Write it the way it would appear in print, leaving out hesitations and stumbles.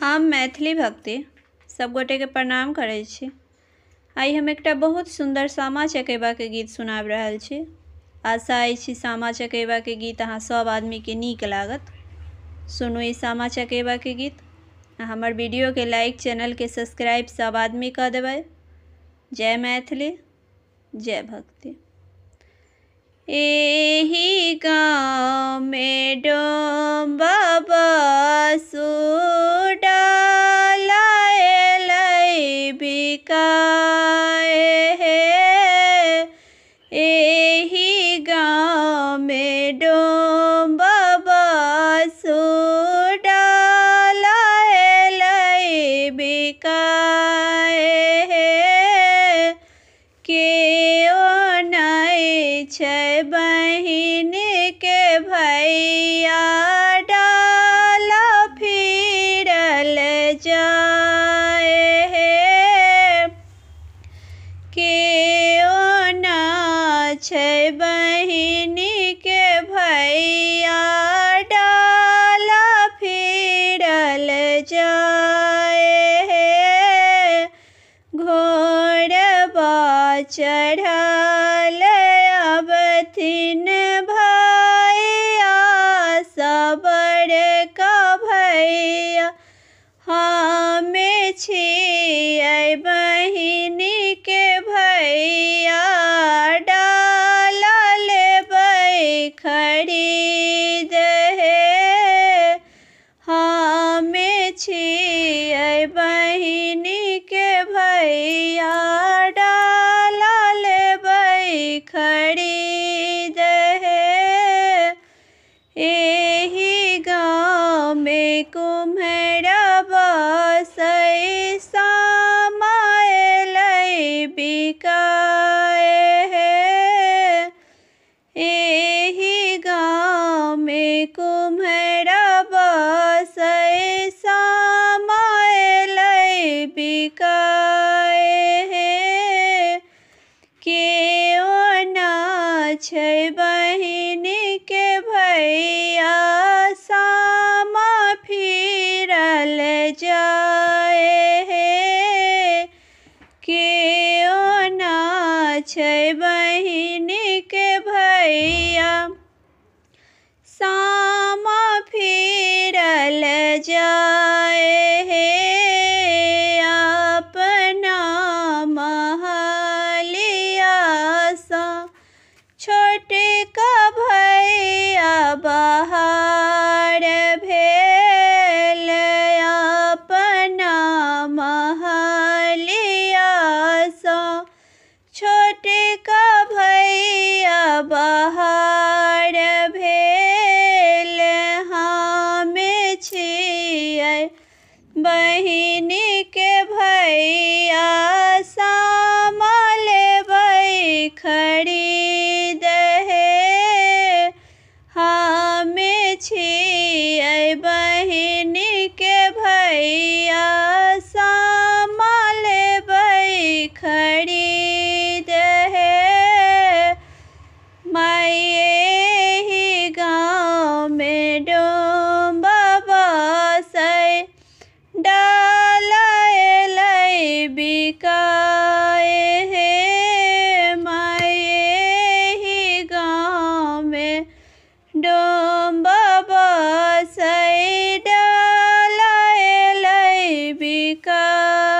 हम मैथिली भक्ति सब गोटे के प्रणाम करै छी। आई हम एकटा बहुत सुंदर सामा चकेबा के गीत सुनाब रहल छी। आशा अछि सामा चकेबा के गीत अहाँ सब आदमी के नीक लागत। सुनू ई सामा चकेबा के गीत। हमर वीडियो के लाइक, चैनल के सब्सक्राइब सब आदमी कर देबै। जय मैथिली, जय भक्ति। एही गाँव में डोम्बा बसु डालाए बिकाए हे। एही गाँव में डोम्बा बसु डालाए बिकाए हे। केओ नहीं छै बहिन के भैया डाला फिरल जाए हे। केओ ना छै बहिन के भैया डाला फिरल जाए हे। घोड़बा चढ़ल अबथिन भैया सबर का भैया। हमें छियै बहिन के भैया डाला लेबै खरीद हे। हमें छियै बहिन के भैया डाला लेबै खरीद हे। एही गाँव में कुम्हरा बसै सामा एलै बिकाए हे। एही गाँव में कुम्हरा बसै सामा एलै बिकाए हे। केओ ना छै बहिन के भैया सामा फिरल जाए हे। केओ ना छै बहिन के भैया सामा फिरल जाए हे। अपना महलिया सा छोटका भैया बाहर भेल। अपना महलिया सा छोटका भैया बाहर भेल। हमें छियै बहिन के भैया सामा लेबै खरीद हे। हमें छियै बहिन के भैया सामा लेबै खरीद हे। एही गाँव में डोम्बा बसै डाला एलै बिकाए हे। एही गाँव में डोम्बा बसै डाला एलै बिकाए।